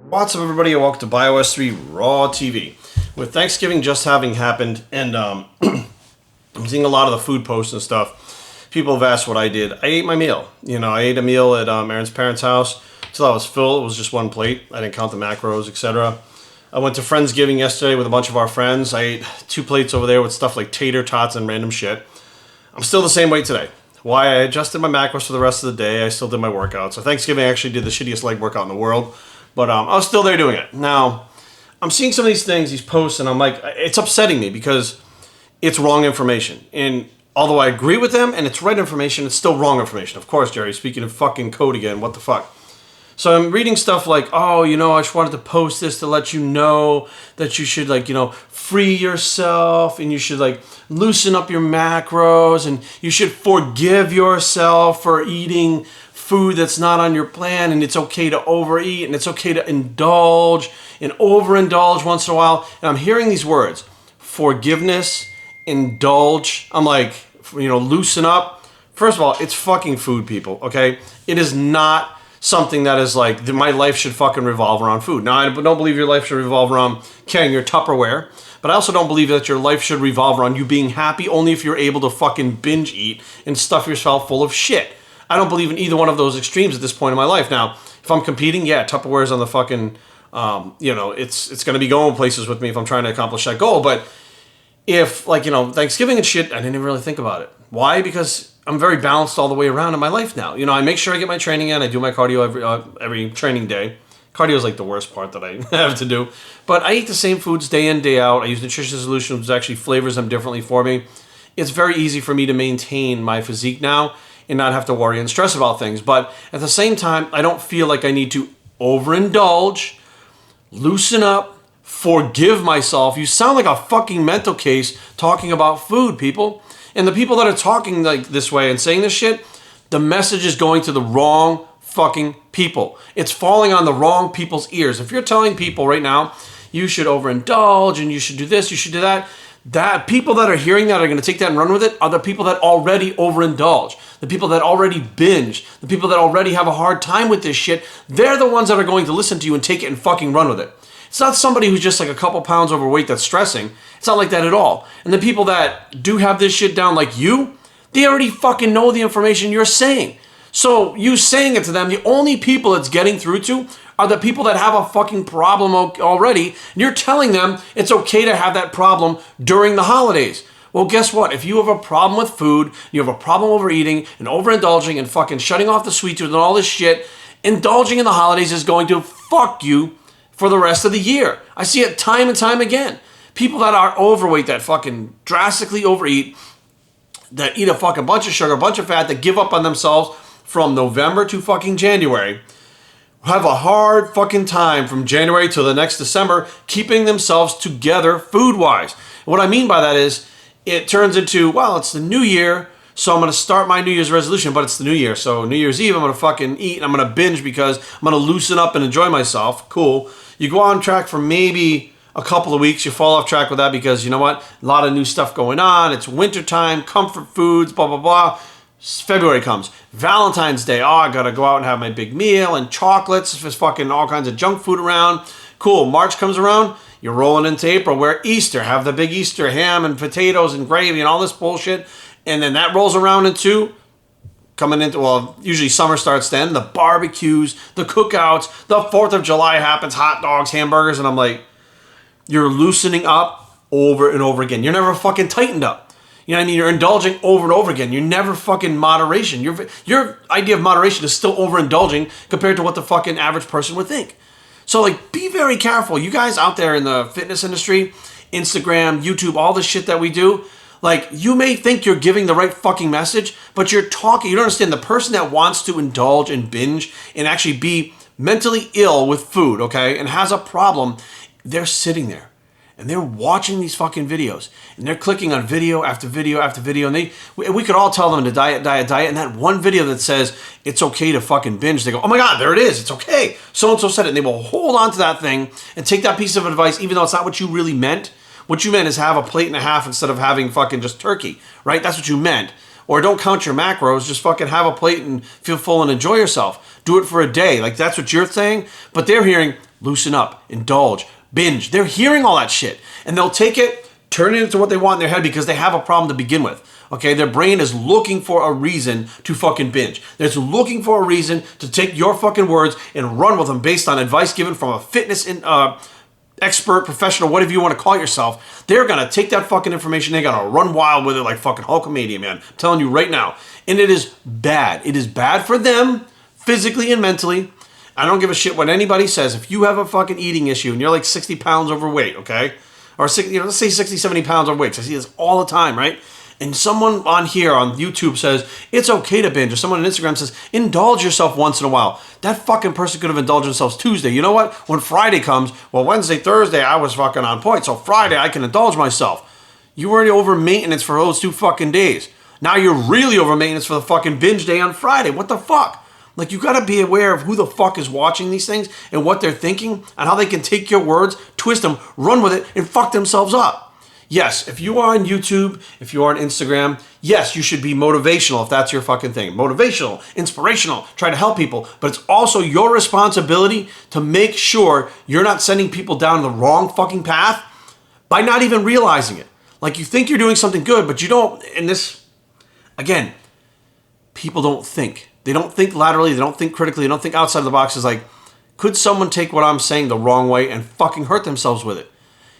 What's up, everybody, and welcome to Bios3 Raw TV. With Thanksgiving just having happened, and I'm seeing a lot of the food posts and stuff, people have asked what I did. I ate my meal. I ate a meal at Aaron's parents' house until I was full. It was just one plate. I didn't count the macros, etc. I went to Friendsgiving yesterday with a bunch of our friends. I ate 2 plates over there with stuff like tater tots and random shit. I'm still the same weight today. Why? I adjusted my macros for the rest of the day. I still did my workout. So Thanksgiving, I actually did the shittiest leg workout in the world. But I was still there doing it. Now, I'm seeing some of these things, these posts, and I'm like, it's upsetting me because it's wrong information. And although I agree with them and it's right information, it's still wrong information. Of course, Jerry, speaking of fucking code again, what the fuck? So I'm reading stuff like, oh, I just wanted to post this to let you know that you should, free yourself and you should, loosen up your macros and you should forgive yourself for eating food that's not on your plan, and it's okay to overeat and it's okay to indulge and overindulge once in a while. And I'm hearing these words, forgiveness, indulge. I'm like, loosen up. First of all, it's fucking food, people, okay? It is not something that is like, my life should fucking revolve around food. Now, I don't believe your life should revolve around carrying your Tupperware, but I also don't believe that your life should revolve around you being happy only if you're able to fucking binge eat and stuff yourself full of shit. I don't believe in either one of those extremes at this point in my life. Now, if I'm competing, yeah, Tupperware's on the fucking, it's going to be going places with me if I'm trying to accomplish that goal. But if, Thanksgiving and shit, I didn't even really think about it. Why? Because I'm very balanced all the way around in my life now. I make sure I get my training in. I do my cardio every training day. Cardio is the worst part that I have to do. But I eat the same foods day in, day out. I use nutrition solutions, which actually flavors them differently for me. It's very easy for me to maintain my physique now and not have to worry and stress about things. But at the same time, I don't feel like I need to overindulge, loosen up, forgive myself. You sound like a fucking mental case talking about food, people. And the people that are talking this way and saying this shit, the message is going to the wrong fucking people. It's falling on the wrong people's ears. If you're telling people right now, you should overindulge and you should do this, you should do that, people that are hearing that are going to take that and run with it are the people that already overindulge, the people that already binge, the people that already have a hard time with this shit. They're the ones that are going to listen to you and take it and fucking run with it. It's not somebody who's just a couple pounds overweight that's stressing. It's not like that at all. And the people that do have this shit down like you, they already fucking know the information you're saying. So you saying it to them, the only people it's getting through to are the people that have a fucking problem already. And you're telling them it's okay to have that problem during the holidays. Well, guess what? If you have a problem with food, you have a problem overeating and overindulging and fucking shutting off the sweet tooth and all this shit, indulging in the holidays is going to fuck you for the rest of the year. I see it time and time again. People that are overweight, that fucking drastically overeat, that eat a fucking bunch of sugar, a bunch of fat, that give up on themselves from November to fucking January, have a hard fucking time from January to the next December keeping themselves together food-wise. What I mean by that is it turns into, well, it's the new year, so I'm going to start my New Year's resolution, but it's the new year. So New Year's Eve, I'm going to fucking eat and I'm going to binge because I'm going to loosen up and enjoy myself. Cool. You go on track for maybe a couple of weeks. You fall off track with that because, you know what? A lot of new stuff going on. It's wintertime, comfort foods, blah, blah, blah. February comes. Valentine's Day. Oh, I got to go out and have my big meal and chocolates. There's fucking all kinds of junk food around. Cool. March comes around. You're rolling into April where Easter. Have the big Easter ham and potatoes and gravy and all this bullshit. And then that rolls around into, usually summer starts then, the barbecues, the cookouts, the 4th of July happens, hot dogs, hamburgers, and I'm like, you're loosening up over and over again. You're never fucking tightened up. You know what I mean? You're indulging over and over again. You're never fucking moderation. Your idea of moderation is still overindulging compared to what the fucking average person would think. So be very careful. You guys out there in the fitness industry, Instagram, YouTube, all the shit that we do, you may think you're giving the right fucking message, but you're talking, you don't understand, the person that wants to indulge and binge and actually be mentally ill with food, okay, and has a problem, they're sitting there. And they're watching these fucking videos. And they're clicking on video after video after video. And we could all tell them to diet. And that one video that says it's okay to fucking binge, they go, oh my God, there it is. It's okay. So-and-so said it. And they will hold on to that thing and take that piece of advice, even though it's not what you really meant. What you meant is have a plate and a half instead of having fucking just turkey, right? That's what you meant. Or don't count your macros, just fucking have a plate and feel full and enjoy yourself. Do it for a day. Like, that's what you're saying. But they're hearing loosen up, indulge, binge. They're hearing all that shit. And they'll take it, turn it into what they want in their head because they have a problem to begin with. Okay, their brain is looking for a reason to fucking binge. It's looking for a reason to take your fucking words and run with them based on advice given from a fitness expert, professional, whatever you want to call yourself. They're going to take that fucking information. They're going to run wild with it like fucking Hulkamania, man. I'm telling you right now. And it is bad. It is bad for them physically and mentally. I don't give a shit what anybody says. If you have a fucking eating issue and you're like 60 pounds overweight, okay? Or, let's say 60, 70 pounds overweight. I see this all the time, right? And someone on here on YouTube says, it's okay to binge. Or someone on Instagram says, indulge yourself once in a while. That fucking person could have indulged themselves Tuesday. You know what? When Friday comes, well, Wednesday, Thursday, I was fucking on point. So Friday, I can indulge myself. You were already over maintenance for those 2 fucking days. Now you're really over maintenance for the fucking binge day on Friday. What the fuck? Like, you gotta be aware of who the fuck is watching these things and what they're thinking and how they can take your words, twist them, run with it, and fuck themselves up. Yes, if you are on YouTube, if you are on Instagram, yes, you should be motivational if that's your fucking thing. Motivational, inspirational, try to help people. But it's also your responsibility to make sure you're not sending people down the wrong fucking path by not even realizing it. Like, you think you're doing something good, but you don't. And this, again, people don't think. They don't think laterally. They don't think critically. They don't think outside of the box. It's like, could someone take what I'm saying the wrong way and fucking hurt themselves with it?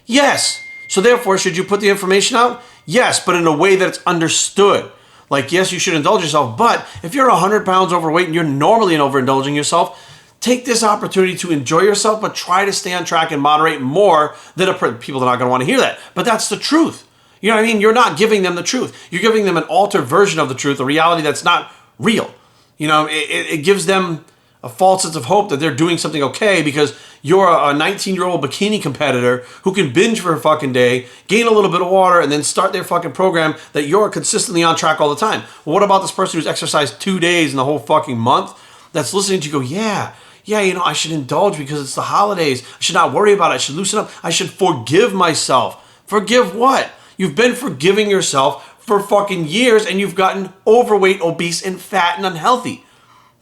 Yes. So therefore, should you put the information out? Yes, but in a way that it's understood. Like, yes, you should indulge yourself, but if you're 100 pounds overweight and you're normally overindulging yourself, take this opportunity to enjoy yourself, but try to stay on track and moderate more than people are not going to want to hear that. But that's the truth. You know what I mean? You're not giving them the truth. You're giving them an altered version of the truth, a reality that's not real. You know, it gives them a false sense of hope that they're doing something okay because you're a 19-year-old bikini competitor who can binge for a fucking day, gain a little bit of water, and then start their fucking program that you're consistently on track all the time. Well, what about this person who's exercised 2 days in the whole fucking month that's listening to you go, yeah, you know, I should indulge because it's the holidays. I should not worry about it. I should loosen up. I should forgive myself. Forgive what? You've been forgiving yourself for fucking years and you've gotten overweight, obese, and fat and unhealthy.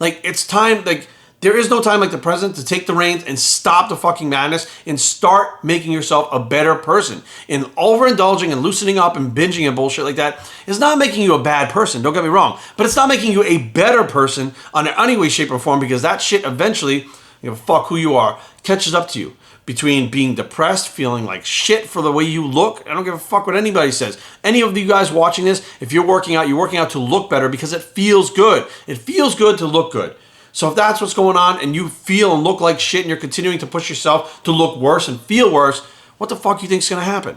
Like, it's time, like, there is no time like the present to take the reins and stop the fucking madness and start making yourself a better person. And overindulging and loosening up and binging and bullshit like that is not making you a bad person, don't get me wrong. But it's not making you a better person on any way, shape, or form because that shit eventually, you know, fuck who you are, catches up to you. Between being depressed, feeling like shit for the way you look. I don't give a fuck what anybody says. Any of you guys watching this, if you're working out to look better because it feels good. It feels good to look good. So if that's what's going on and you feel and look like shit and you're continuing to push yourself to look worse and feel worse, what the fuck you think is going to happen?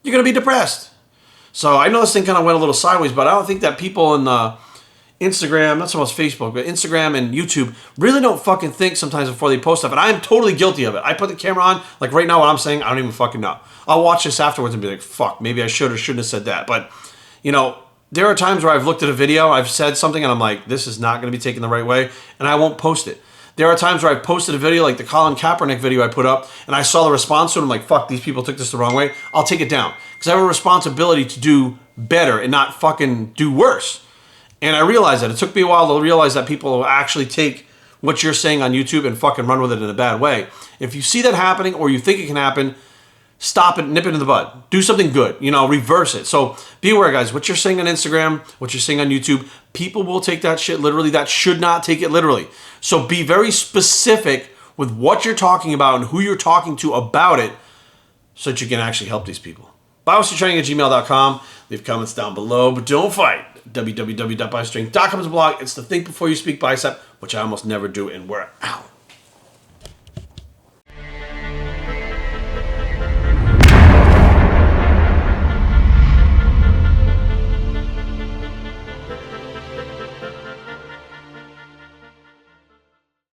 You're going to be depressed. So I know this thing kind of went a little sideways, but I don't think that people in Instagram, not so much Facebook, but Instagram and YouTube really don't fucking think sometimes before they post stuff. And I am totally guilty of it. I put the camera on, like right now what I'm saying, I don't even fucking know. I'll watch this afterwards and be like, fuck, maybe I should or shouldn't have said that. But, you know, there are times where I've looked at a video, I've said something and I'm like, this is not going to be taken the right way, and I won't post it. There are times where I've posted a video like the Colin Kaepernick video I put up and I saw the response to it and I'm like, fuck, these people took this the wrong way. I'll take it down. Because I have a responsibility to do better and not fucking do worse. And I realized that. It took me a while to realize that people will actually take what you're saying on YouTube and fucking run with it in a bad way. If you see that happening or you think it can happen, stop it, nip it in the bud. Do something good, you know, reverse it. So be aware, guys, what you're saying on Instagram, what you're saying on YouTube, people will take that shit literally. That should not take it literally. So be very specific with what you're talking about and who you're talking to about it so that you can actually help these people. Bios3training@gmail.com. Leave comments down below, but don't fight. www.biostrength.com is a blog. It's the Think Before You Speak bicep, which I almost never do, and we're out.